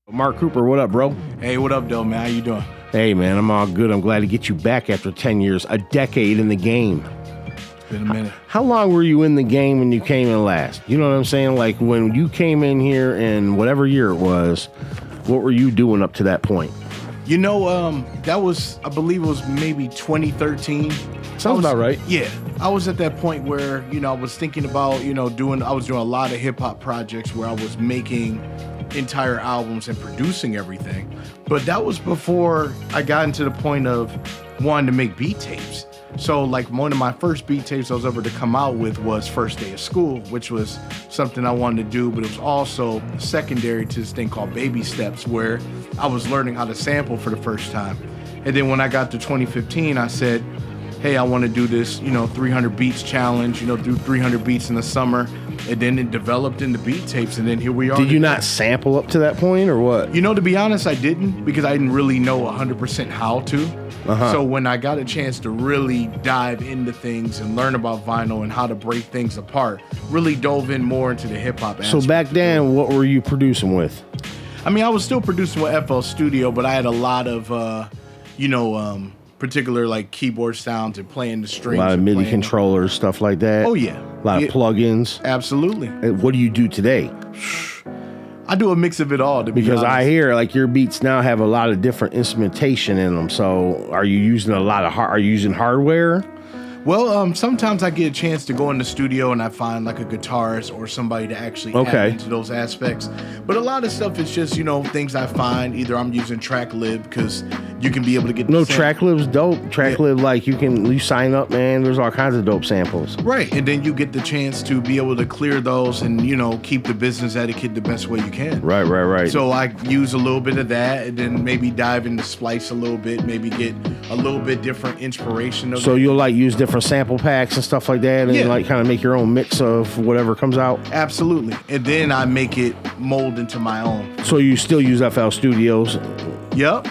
Mark Cooper, what up, bro? Hey, what up, though, man? How you doing? Hey, man, I'm all good. I'm glad to get you back after 10 years, a decade in the game. It's been a minute. How long were you in the game when you came in last? You know what I'm saying? Like, when you came in here in whatever year it was, what were you doing up to that point? You know, that was, I believe it was maybe 2013. Sounds about right. Yeah. I was at that point where, I was thinking about, I was doing a lot of hip-hop projects where I was making entire albums and producing everything. But that was before I got into the point of wanting to make beat tapes. So like one of my first beat tapes I was ever to come out with was First Day of School, which was something I wanted to do, but it was also secondary to this thing called Baby Steps, where I was learning how to sample for the first time. And then when I got to 2015, I said, hey, I want to do this, 300 beats challenge, do 300 beats in the summer. And then it developed into beat tapes, and then here we are. Did you not sample up to that point, or what? To be honest, I didn't, because I didn't really know 100% how to. So when I got a chance to really dive into things and learn about vinyl and how to break things apart, really dove in more into the hip-hop aspect. So back then, what were you producing with? I mean, I was still producing with FL Studio, but I had a lot of, particular like keyboard sounds and playing the strings. A lot of MIDI controllers, stuff like that. Oh, yeah. A lot of plugins. Absolutely. And what do you do today? I do a mix of it all, to be honest. Because I hear like your beats now have a lot of different instrumentation in them. So are you using are you using hardware? Well, sometimes I get a chance to go in the studio and I find like a guitarist or somebody to actually add into those aspects. But a lot of stuff is just, things I find. Either I'm using TrackLib because you can be able to get TrackLib's dope. TrackLib, like you sign up, man. There's all kinds of dope samples. Right, and then you get the chance to be able to clear those and keep the business etiquette the best way you can. Right. So I use a little bit of that, and then maybe dive into Splice a little bit, maybe get a little bit different inspiration. So you'll like use different sample packs and stuff like that, and like kind of make your own mix of whatever comes out. Absolutely, and then I make it mold into my own. So you still use FL Studios? Yep.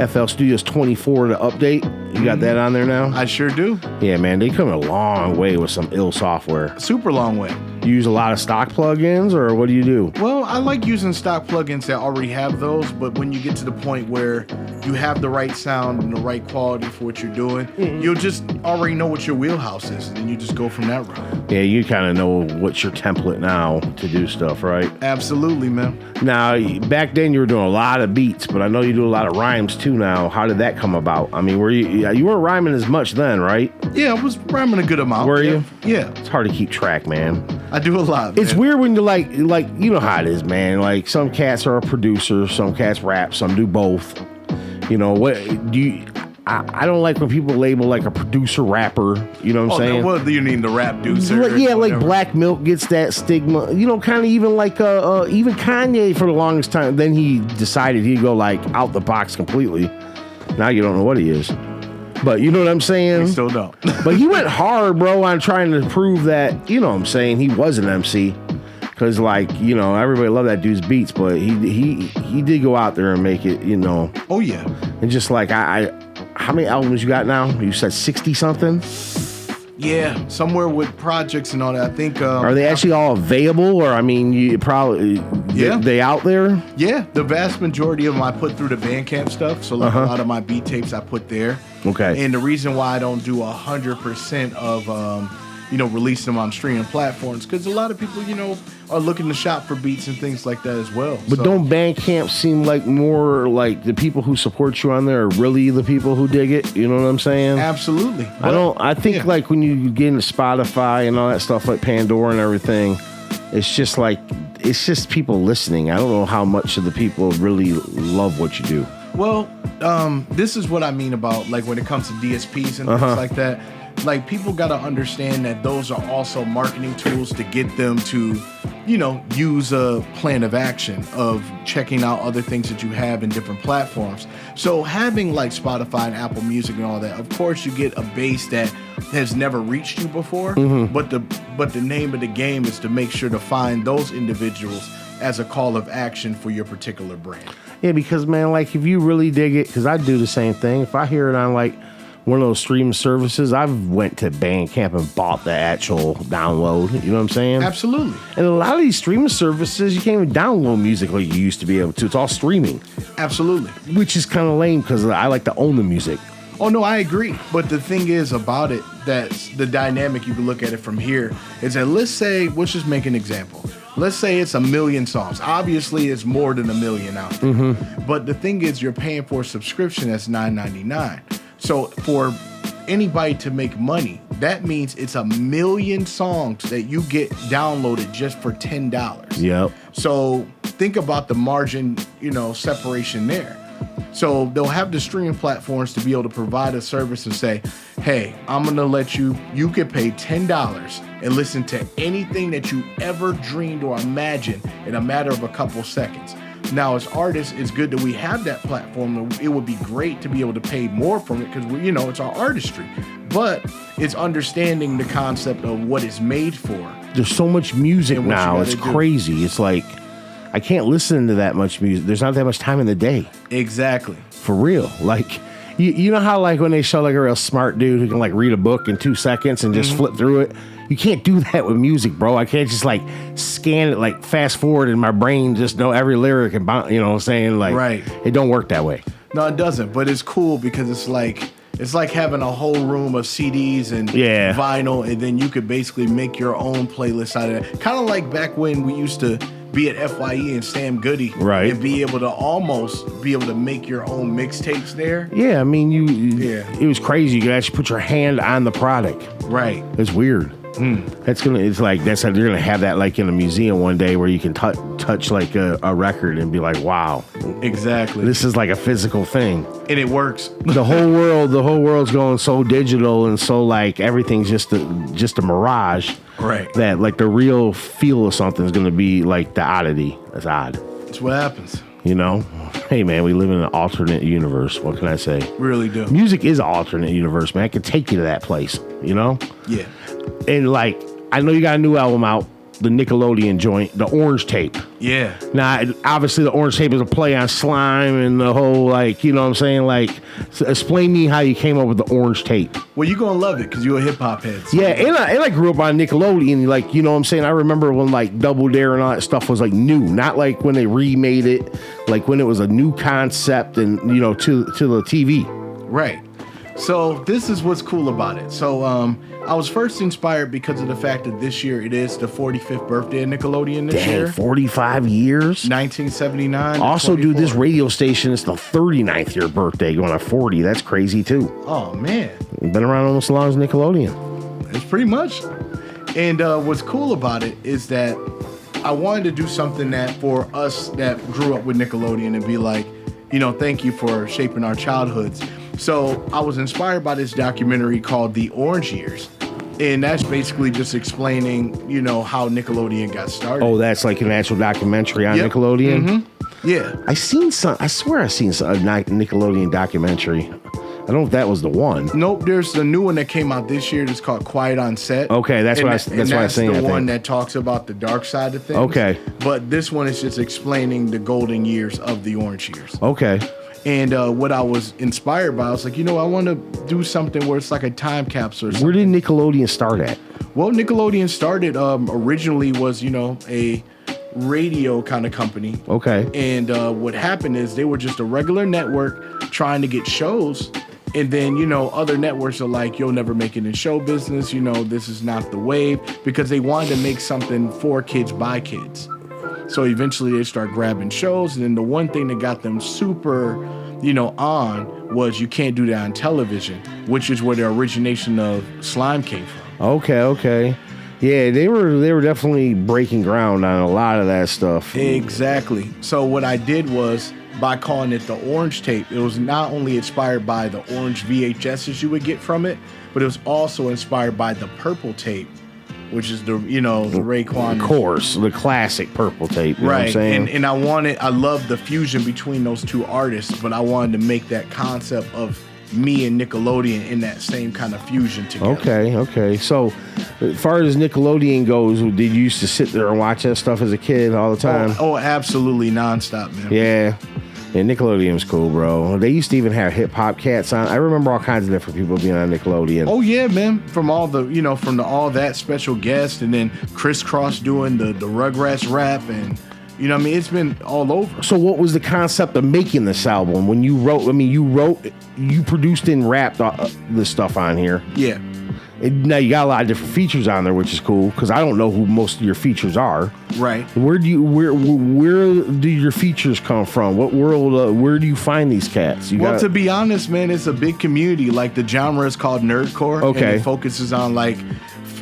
FL Studios 24 to update. You got that on there now? I sure do. Yeah, man, they come a long way with some ill software. Super long way. You use a lot of stock plugins, or what do you do? Well, I like using stock plugins that already have those, but when you get to the point where you have the right sound and the right quality for what you're doing, you'll just already know what your wheelhouse is, and then you just go from that route. Yeah, you kind of know what's your template now to do stuff, right? Absolutely, man. Now, back then you were doing a lot of beats, but I know you do a lot of rhymes too now. How did that come about? I mean, you weren't rhyming as much then, right? Yeah, I was rhyming a good amount. Were you? Yeah. It's hard to keep track, man. I do a lot, man. It's weird when you're like you know how it is, man. Like some cats are a producer, some cats rap, some do both. What do you? I don't like when people label like a producer rapper. You know what I'm saying? What do you mean, the rap producer? Yeah, like Black Milk gets that stigma. Kind of even like even Kanye for the longest time. Then he decided he'd go like out the box completely. Now you don't know what he is. But you know what I'm saying? We still don't. But he went hard, bro, on trying to prove that, you know what I'm saying, he was an MC. Because, everybody loved that dude's beats, but he did go out there and make it, Oh, yeah. And just like, how many albums you got now? You said 60-something? Yeah, somewhere with projects and all that. I think. Are they actually all available, or you probably they out there? Yeah, the vast majority of them I put through the Bandcamp stuff. So like a lot of my beat tapes I put there. Okay. And the reason why I don't do 100% of releasing them on streaming platforms, because a lot of people are looking to shop for beats and things like that as well. But don't Bandcamp seem like more like the people who support you on there are really the people who dig it? You know what I'm saying? Absolutely. I think like when you get into Spotify and all that stuff, like Pandora and everything, it's just people listening. I don't know how much of the people really love what you do. Well, this is what I mean about like when it comes to DSPs and things like that. Like, people got to understand that those are also marketing tools to get them to, use a plan of action of checking out other things that you have in different platforms. So having like Spotify and Apple Music and all that, of course you get a base that has never reached you before, but the name of the game is to make sure to find those individuals as a call of action for your particular brand. Yeah, because man, like if you really dig it, because I do the same thing. If I hear it on like one of those streaming services, I've went to Bandcamp and bought the actual download. You know what I'm saying? Absolutely. And a lot of these streaming services, you can't even download music like you used to be able to. It's all streaming. Absolutely. Which is kind of lame because I like to own the music. Oh, no, I agree. But the thing is about it, that's the dynamic, you can look at it from here, is that let's just make an example. Let's say it's 1 million songs. Obviously, it's more than 1 million out there. Mm-hmm. But the thing is, you're paying for a subscription that's $9.99. So for anybody to make money, that means it's 1 million songs that you get downloaded just for $10. Yep. So think about the margin, separation there. So they'll have the streaming platforms to be able to provide a service and say, hey, I'm going to let you can pay $10 and listen to anything that you ever dreamed or imagined in a matter of a couple seconds. Now, as artists, it's good that we have that platform. It would be great to be able to pay more from it because, it's our artistry. But it's understanding the concept of what it's made for. There's so much music now. It's crazy. It's like, I can't listen to that much music. There's not that much time in the day. Exactly. For real. Like, you know how like when they show like a real smart dude who can like read a book in 2 seconds and just flip through it? You can't do that with music, bro. I can't just like scan it, like fast forward in my brain, just know every lyric and you know what I'm saying? Like, right. It don't work that way. No, it doesn't. But it's cool because it's like having a whole room of CDs and vinyl, and then you could basically make your own playlist out of it. Kind of like back when we used to be at FYE and Sam Goody, right, and be able to almost be able to make your own mixtapes there. Yeah, I mean, it was crazy. You could actually put your hand on the product. Right. It's weird. It's like you're gonna have that like in a museum one day where you can touch like a record and be like, wow, exactly, this is like a physical thing, and it works. the whole world's going so digital and so like everything's just a mirage, right? That like the real feel of something is gonna be like the oddity. That's odd. That's what happens. Hey man, we live in an alternate universe. What can I say? Really do. Music is an alternate universe, man. I can take you to that place. Yeah. And like, I know you got a new album out, the Nickelodeon joint, the Orange Tape. Yeah. Now, obviously, the Orange Tape is a play on slime and the whole, like, you know what I'm saying? Like, explain me how you came up with the Orange Tape. Well, you're going to love it because you're a hip-hop head. So. Yeah, and I grew up on Nickelodeon. Like, you know what I'm saying? I remember when, like, Double Dare and all that stuff was, like, new. Not like when they remade it, like when it was a new concept and, to the TV. Right. So this is what's cool about it. So I was first inspired because of the fact that this year it is the 45th birthday of Nickelodeon this year. 45 years? 1979. Also, dude, this radio station is the 39th year birthday, going on 40. That's crazy, too. Oh, man. Been around almost as long as Nickelodeon. It's pretty much. And what's cool about it is that I wanted to do something that for us that grew up with Nickelodeon and be like, thank you for shaping our childhoods. So I was inspired by this documentary called The Orange Years. And that's basically just explaining, how Nickelodeon got started. Oh, that's like an actual documentary on Nickelodeon? Mm-hmm. Yeah. I swear I seen a Nickelodeon documentary. I don't know if that was the one. Nope, there's the new one that came out this year that's called Quiet on Set. Okay, that's what I seen. That's the one that talks about the dark side of things. Okay. But this one is just explaining the golden years of the Orange Years. Okay. And what I was inspired by, I was like, I want to do something where it's like a time capsule or something. Where did Nickelodeon start at? Well, Nickelodeon started originally was, a radio kind of company. Okay. And what happened is they were just a regular network trying to get shows. And then, other networks are like, you'll never make it in show business. This is not the wave, because they wanted to make something for kids by kids. So eventually they start grabbing shows. And then the one thing that got them super, on was you can't do that on television, which is where the origination of slime came from. Okay. Yeah, they were definitely breaking ground on a lot of that stuff. Exactly. So what I did was, by calling it the Orange Tape, it was not only inspired by the orange VHSs you would get from it, but it was also inspired by the Purple Tape, which is the Raekwon. Of course, the classic Purple Tape. You know what I'm saying? And I love the fusion between those two artists, but I wanted to make that concept of me and Nickelodeon in that same kind of fusion together. Okay. So, as far as Nickelodeon goes, did you used to sit there and watch that stuff as a kid all the time? Oh, absolutely nonstop, man. Yeah. Yeah, Nickelodeon's cool, bro. They used to even have hip hop cats on. I remember all kinds of different people being on Nickelodeon. Oh yeah, man. From all the, from the All That special guest, and then Criss Cross doing the Rugrats rap, and it's been all over. So what was the concept of making this album? When you wrote, you produced and rapped the stuff on here. Yeah. And now you got a lot of different features on there, which is cool because I don't know who most of your features are. Right. Where do your features come from? What world? Where do you find these cats? To be honest, man, it's a big community. Like the genre is called nerdcore. Okay. And it focuses on like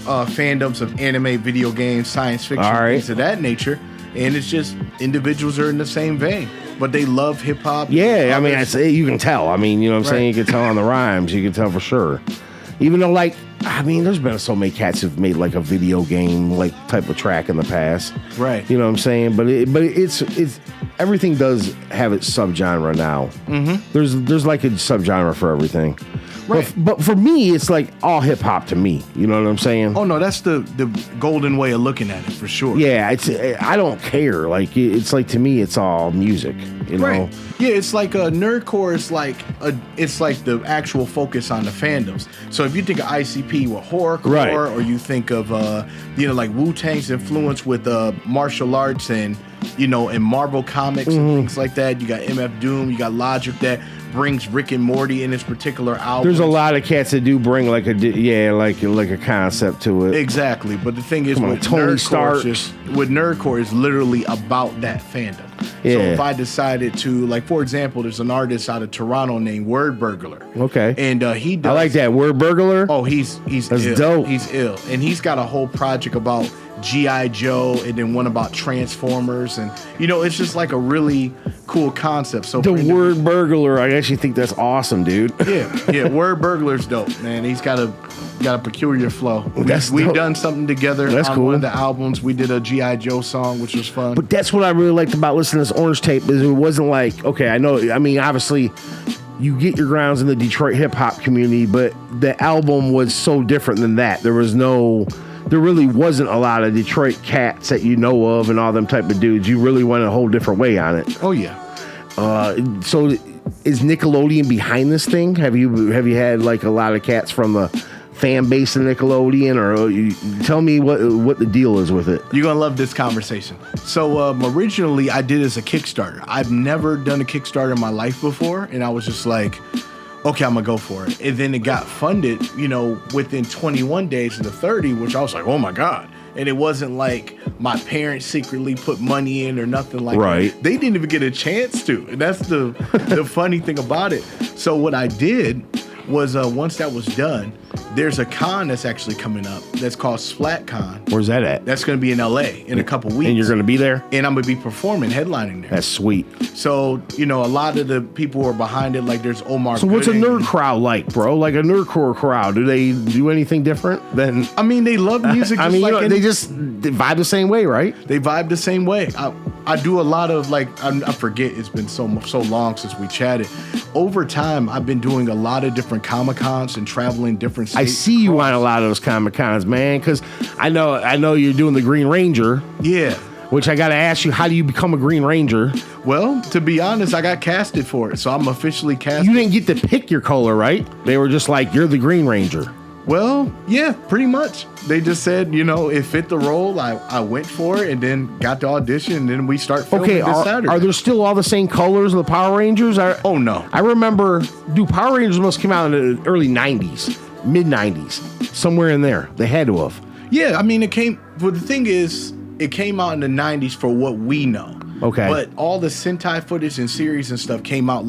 fandoms of anime, video games, science fiction, things of that nature. And it's just individuals are in the same vein, but they love hip hop. Yeah, I mean, you can tell. I mean, you know what I'm saying? You can tell on the rhymes. You can tell for sure. Even though, there's been so many cats who've made like a video game like type of track in the past. Right. You know what I'm saying? But it's everything does have its subgenre now. Mm-hmm. There's like a subgenre for everything. Right. But for me, it's like all hip hop to me. You know what I'm saying? Oh no, that's the golden way of looking at it for sure. Yeah, I don't care. Like it's like to me, it's all music. You know? Right. Yeah, it's like a nerdcore. It's like the actual focus on the fandoms. So if you think of ICP with horrorcore, right, or you think of like Wu-Tang's influence with martial arts and and Marvel comics and things like that. You got MF Doom. You got Logic that brings Rick and Morty in his particular album. There's a lot of cats that do bring like a concept to it. Exactly, but the thing is, with nerdcore is literally about that fandom. Yeah. So if I decided to, like, for example, there's an artist out of Toronto named Word Burglar. Okay. And he does. I like that. Word Burglar? Oh, he's That's ill. dope. He's ill. And he's got a whole project about G.I. Joe and then one about Transformers. And, it's just like a really cool concept. So the Word Burglar, I actually think that's awesome, dude. Yeah. Word Burglar's dope, man. He's got a peculiar flow. We've done something together on cool. one of the albums. We did a G.I. Joe song, which was fun. But that's what I really liked about listening to this Orange Tape is it wasn't like, okay, obviously you get your grounds in the Detroit hip hop community, but the album was so different than that. There really wasn't a lot of Detroit cats that you know of and all them type of dudes. You really went a whole different way on it. Oh yeah. So is Nickelodeon behind this thing? Have you had like a lot of cats from the fan base of Nickelodeon, or tell me what the deal is with it? You're gonna love this conversation. So originally I did as a Kickstarter. I've never done a Kickstarter in my life before, and I was just like, okay, I'm gonna go for it. And then it got funded, within 21 days of the 30, which I was like, oh my God. And it wasn't like my parents secretly put money in or nothing like that. They didn't even get a chance to. And that's the funny thing about it. So what I did was once that was done, there's a con that's actually coming up that's called SplatCon. Where's that at? That's going to be in LA in a couple weeks. And you're going to be there? And I'm going to be performing, headlining there. That's sweet. So, a lot of the people who are behind it, like there's Omar So what's a Gooding. nerd crowd like, bro? Like a nerdcore crowd, do they do anything different than... I mean, they love music just they vibe the same way, right? They vibe the same way. I do a lot of I forget, it's been so long since we chatted. Over time, I've been doing a lot of different Comic-Cons and traveling different states. I see you on a lot of those Comic-Cons, man, because I know you're doing the Green Ranger. Yeah. Which I got to ask you, how do you become a Green Ranger? Well, to be honest, I got casted for it, so I'm officially casted. You didn't get to pick your color, right? They were just like, you're the Green Ranger. Well, yeah, pretty much. They just said, it fit the role. I went for it and then got the audition, and then we start filming this Saturday. Are there still all the same colors of the Power Rangers? Oh, no. I remember, Power Rangers must come out in the early 90s, mid-90s, somewhere in there. They had to have. Yeah, I mean, but the thing is, it came out in the 90s for what we know. Okay. But all the Sentai footage and series and stuff came out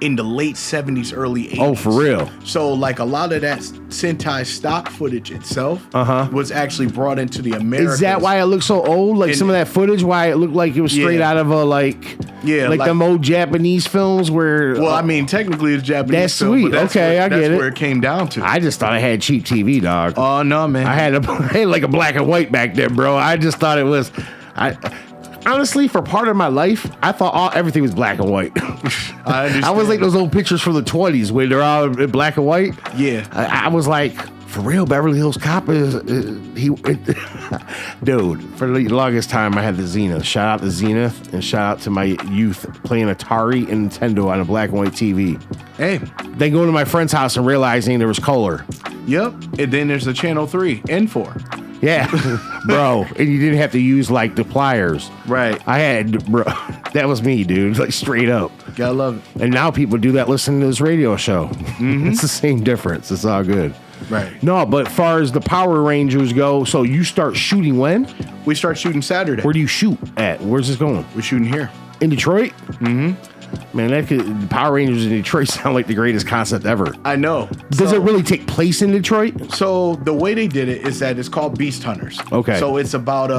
in the late 70s, early 80s. Oh, for real? So, a lot of that Sentai stock footage itself was actually brought into the Americas. Is that why it looked so old? Like some of that footage, why it looked like it was straight out of them old Japanese films where... Well, I mean, technically it's Japanese. That's sweet. But I get it. That's where it came down to. I just thought I had cheap TV, dog. Oh, no, man. I had like a black and white back then, bro. I just thought it was... Honestly, for part of my life, I thought everything was black and white. I understand. I was like those old pictures from the 20s where they're all in black and white. Yeah. I was like, For real, Beverly Hills Cop dude, for the longest time I had the Zenith. Shout out to Zenith and shout out to my youth playing Atari and Nintendo on a black and white TV. Hey. Then going to my friend's house and realizing there was color. Yep. And then there's the Channel 3 and 4. Yeah, bro. And you didn't have to use like the pliers. Right. I had, bro. That was me, dude. Like straight up. Gotta love it. And now people do that listening to this radio show. Mm-hmm. It's the same difference. It's all good. Right. No, but as far as the Power Rangers go, so you start shooting when? We start shooting Saturday. Where do you shoot at? Where's this going? We're shooting here. In Detroit? Mm-hmm. Man, the Power Rangers in Detroit sound like the greatest concept ever. I know. Does it really take place in Detroit? So the way they did it is that it's called Beast Hunters. Okay. So it's about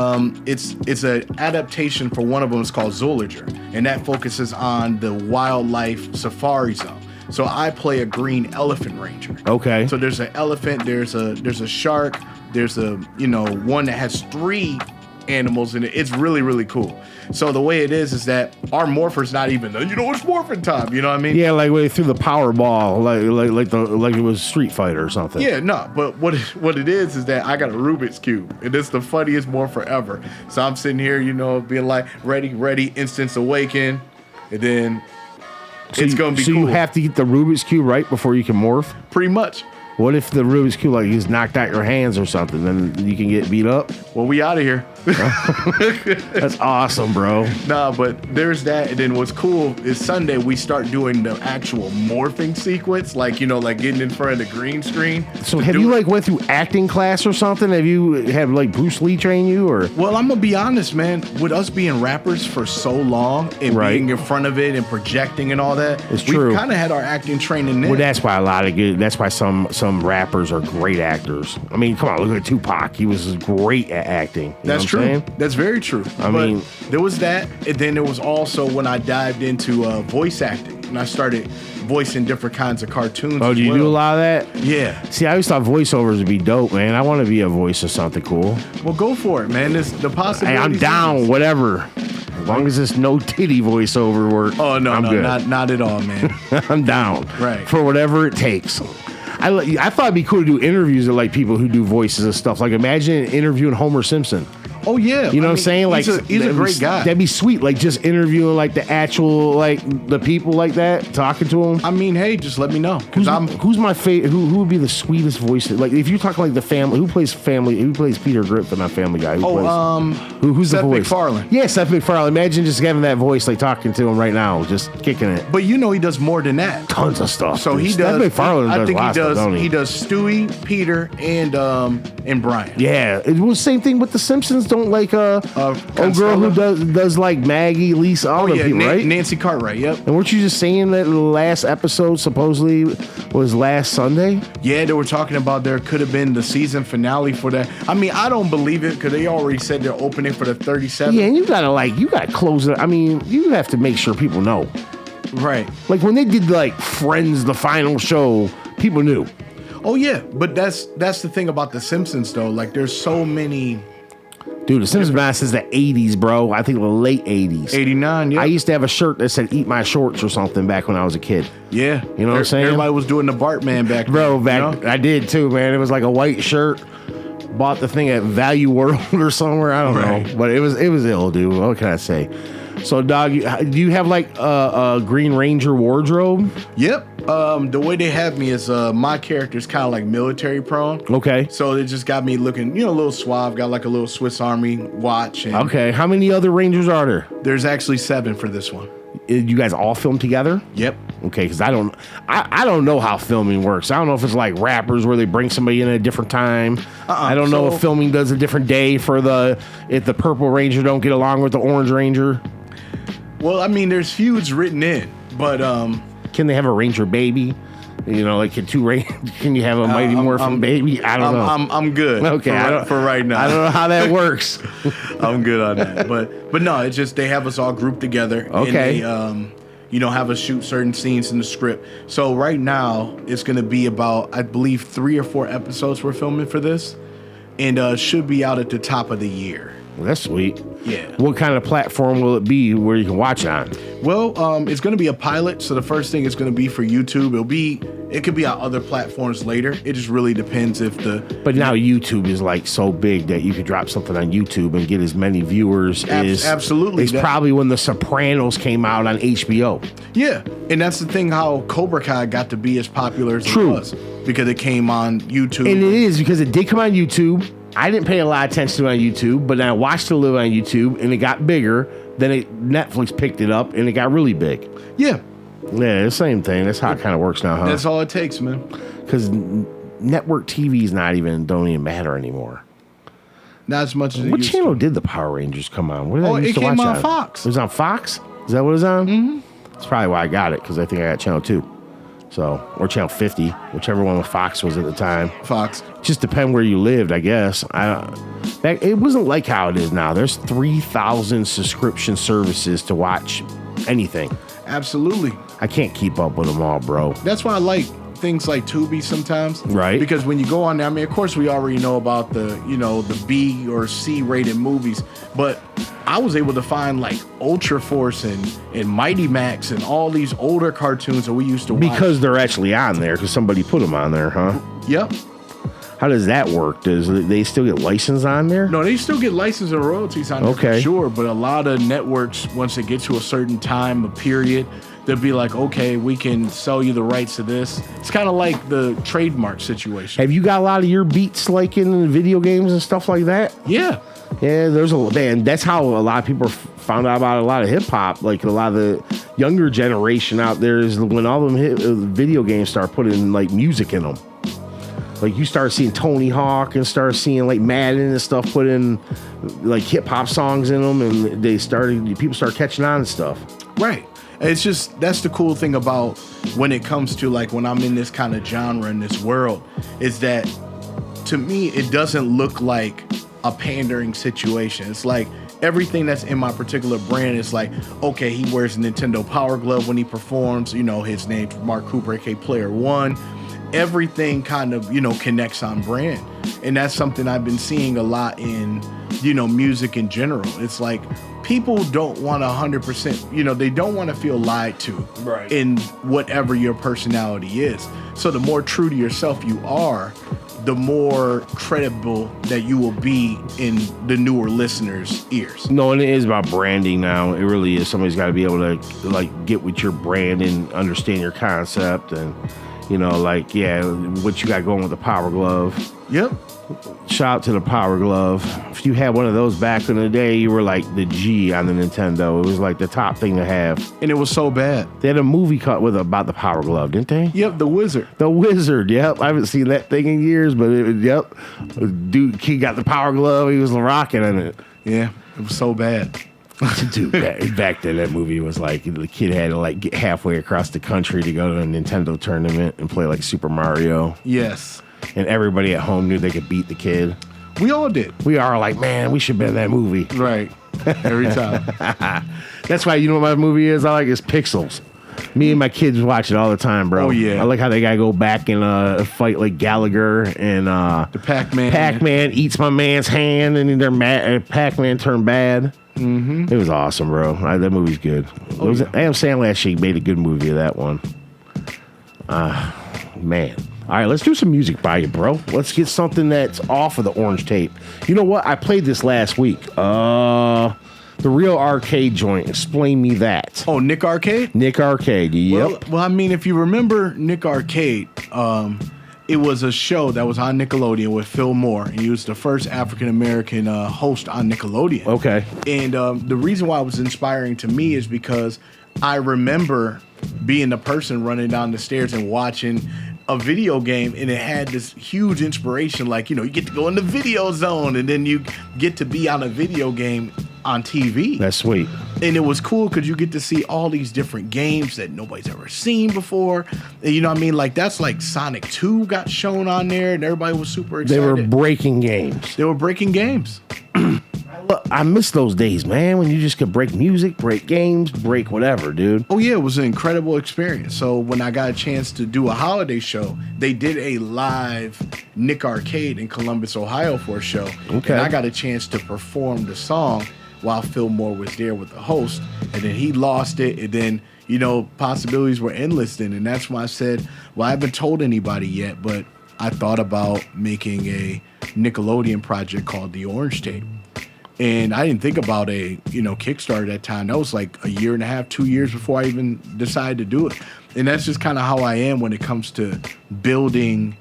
it's an adaptation for one of them. It's called Zoolager, and that focuses on the wildlife safari zone. So I play a green elephant ranger. Okay. So there's an elephant, there's a shark, there's a one that has 3 animals in it. It's really, really cool. So the way it is that our morpher's not even it's morphin' time. You know what I mean? Yeah, like when they threw the power ball, like it was Street Fighter or something. Yeah, no. But what it is that I got a Rubik's Cube, and it's the funniest morpher ever. So I'm sitting here, being like, ready, instance awaken, and then it's gonna be cool. So you have to get the Rubik's Cube right before you can morph? Pretty much. What if the Rubik's Cube just knocked out your hands or something? Then you can get beat up? Well, we out of here. That's awesome, bro. Nah, but there's that. And then what's cool is Sunday we start doing the actual morphing sequence, like getting in front of the green screen. So have you went through acting class or something? Have you had Bruce Lee train you or? Well, I'm gonna be honest, man. With us being rappers for so long and being in front of it and projecting and all that, it's true. We've kind of had our acting training there. Well, that's why that's why some rappers are great actors. I mean, come on, look at Tupac. He was great at acting. That's true. That's very true. I mean, there was that, and then there was also when I dived into voice acting, and I started voicing different kinds of cartoons. Oh, do you do a lot of that? Yeah. See, I always thought voiceovers would be dope, man. I want to be a voice of something cool. Well, go for it, man. The possibility. Hey, I'm down. Whatever. As long as it's no titty voiceover work. Oh no, I'm no, good. not at all, man. I'm down. Right. For whatever it takes. I thought it'd be cool to do interviews of people who do voices and stuff. Like imagine interviewing Homer Simpson. Oh yeah, you know what I'm saying? He's a great guy. That'd be sweet. Just interviewing the actual the people like that, talking to them. I mean, hey, just let me know. Who's my favorite? Who would be the sweetest voice? If you're talking the family, who plays Peter Griffin on Family Guy? Who's Seth the voice? MacFarlane. Yeah, Seth MacFarlane. Imagine just having that voice, talking to him right now, just kicking it. But he does more than that. Tons of stuff. So he Seth does. MacFarlane I does think lots of stuff, don't he? He does Stewie, Peter, and Brian. Yeah, it was the same thing with the Simpsons. Don't girl who does Maggie, Lisa, all them people, right? Nancy Cartwright, yep. And weren't you just saying that the last episode supposedly was last Sunday? Yeah, they were talking about there could have been the season finale for that. I mean, I don't believe it because they already said they're opening for the 37th. Yeah, and you gotta close it. I mean, you have to make sure people know. Right. When they did Friends, the final show, people knew. Oh yeah, but that's the thing about the Simpsons though. There's so many. Dude, the Simpsons been since the 80s, bro. I think the late 80s. 89, yeah. I used to have a shirt that said "Eat My Shorts" or something back when I was a kid. Yeah. You know what I'm saying? Everybody was doing the Bartman back then. Bro, I did too, man. It was a white shirt. Bought the thing at Value World or somewhere. I don't know. But it was ill, dude. What can I say? So, dog, do you have a Green Ranger wardrobe? Yep. The way they have me is my character's kind of military prone. Okay. So they just got me looking, a little suave. Got a little Swiss Army watch. And okay. How many other Rangers are there? There's actually 7 for this one. You guys all film together? Yep. Okay, because I don't know how filming works. I don't know if it's like rappers where they bring somebody in at a different time. I don't know if filming does a different day for if the Purple Ranger don't get along with the Orange Ranger. Well, I mean, there's feuds written in, but can they have a Ranger baby? Can you have a Mighty Morphin baby? I don't know. I'm good. Okay, for right now. I don't know how that works. I'm good on that. But no, it's just they have us all grouped together. Okay. And they, have us shoot certain scenes in the script. So right now it's going to be about, I believe, 3 or 4 episodes we're filming for this, and should be out at the top of the year. Well, that's sweet. Yeah. What kind of platform will it be where you can watch on? Well, it's going to be a pilot. So the first thing is going to be for YouTube. It'll be It could be on other platforms later. It just really depends if the. But now YouTube is like so big that you could drop something on YouTube and get as many viewers as. Absolutely. It's probably when The Sopranos came out on HBO. Yeah, and that's the thing how Cobra Kai got to be as popular as it was because it came on YouTube. And it is because it did come on YouTube. I didn't pay a lot of attention to it on YouTube, but then I watched it live on YouTube, and it got bigger. Then Netflix picked it up, and it got really big. Yeah. Yeah, the same thing. That's how it kind of works now, huh? That's all it takes, man. Because network TV's don't even matter anymore. Not as much as it What used channel to. did the Power Rangers come on? What did I used it to came watch on Fox. It was on Fox? Is that what it was on? Mm-hmm. That's probably why I got it, because I think I got channel 2. So, or channel 50, whichever one with Fox was at the time. Fox. Just depend where you lived, I guess. It wasn't like how it is now. There's 3,000 subscription services to watch anything. Absolutely. I can't keep up with them all, bro. That's why I like things like Tubi sometimes. Right. Because when you go on there, I mean, of course, we already know about the B or C rated movies, but I was able to find like Ultra Force and Mighty Max and all these older cartoons that we used to watch. Because they're actually on there, because somebody put them on there, huh? Yep. How does that work? Does they still get licensed on there? No, they still get license and royalties on there for sure, but a lot of networks, once they get to a certain time, a period, they'll be like, okay, we can sell you the rights to this. It's kind of like the trademark situation. Have you got a lot of your beats like in video games and stuff like that? Yeah. Yeah, that's how a lot of people found out about a lot of hip hop. Like a lot of the younger generation out there is when all them video games start putting like music in them. Like you start seeing Tony Hawk and start seeing like Madden and stuff put in like hip hop songs in them, and people start catching on and stuff. Right. It's just, that's the cool thing about when it comes to like when I'm in this kind of genre in this world, is that to me it doesn't look like a pandering situation. It's like everything that's in my particular brand is like, okay, he wears a Nintendo Power Glove when he performs, his name's Mark Cooper, aka Player One. Everything kind of, connects on brand. And that's something I've been seeing a lot in, music in general. It's like people don't want 100%, they don't want to feel lied to in whatever your personality is. So the more true to yourself you are, the more credible that you will be in the newer listeners' ears. No, and it is about branding now. It really is. Somebody's got to be able to like get with your brand and understand your concept and what you got going with the Power Glove. Yep. Shout out to the Power Glove. If you had one of those back in the day, you were like the G on the Nintendo. It was like the top thing to have. And it was so bad. They had a movie about the Power Glove, didn't they? Yep, The Wizard. The Wizard, yep. I haven't seen that thing in years, but dude, he got the Power Glove. He was rocking in it. Yeah, it was so bad. Dude, back then that movie was like the kid had to like get halfway across the country to go to a Nintendo tournament and play like Super Mario. Yes. And everybody at home knew they could beat the kid. We all did. We are like, man, we should have been in that movie. Right. Every time. That's why, you know what my movie is? I like is Pixels. Me and my kids watch it all the time, bro. Oh, yeah. I like how they gotta go back and fight like Gallagher and the Pac-Man. Pac-Man eats my man's hand and they're mad. Pac-Man turned bad. Mm-hmm. It was awesome, bro. That movie's good. Adam Sandler actually made a good movie of that one. Man. All right, let's do some music by you, bro. Let's get something that's off of the orange tape. You know what? I played this last week. The Real Arcade joint. Explain me that. Oh, Nick Arcade? Nick Arcade, yep. Well, I mean, if you remember Nick Arcade, it was a show that was on Nickelodeon with Phil Moore, and he was the first African-American host on Nickelodeon. Okay. And the reason why it was inspiring to me is because I remember being the person running down the stairs and watching a video game, and it had this huge inspiration, like, you get to go in the video zone, and then you get to be on a video game on TV. That's sweet. And it was cool because you get to see all these different games that nobody's ever seen before. And you know what I mean? Like, that's like Sonic 2 got shown on there, and everybody was super excited. They were breaking games. They were breaking games. I miss those days, man, when you just could break music, break games, break whatever, dude. Oh, yeah, it was an incredible experience. So when I got a chance to do a holiday show, they did a live Nick Arcade in Columbus, Ohio for a show. Okay. And I got a chance to perform the song while Phil Moore was there with the host. And then he lost it. And then, possibilities were endless then. And that's why I said, well, I haven't told anybody yet, but I thought about making a Nickelodeon project called The Orange Tape. And I didn't think about a, Kickstarter at that time. That was like a year and a half, 2 years before I even decided to do it. And that's just kind of how I am when it comes to building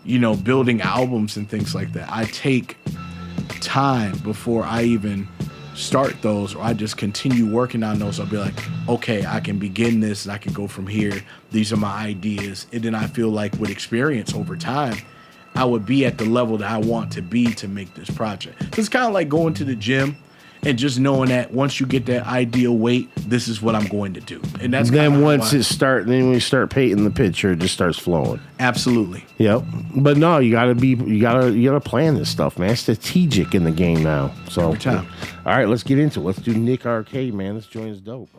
albums and things like that. I take time before I even start those, or I just continue working on those. I'll be like, okay, I can begin this and I can go from here. These are my ideas. And then I feel like with experience over time, I would be at the level that I want to be to make this project. So it's kind of like going to the gym and just knowing that once you get that ideal weight, this is what I'm going to do. And that's then when you start painting the picture, it just starts flowing. Absolutely. Yep. But no, you gotta plan this stuff, man. It's strategic in the game now. So every time. All right, let's get into it. Let's do Nick Arcade, man. This joint is dope.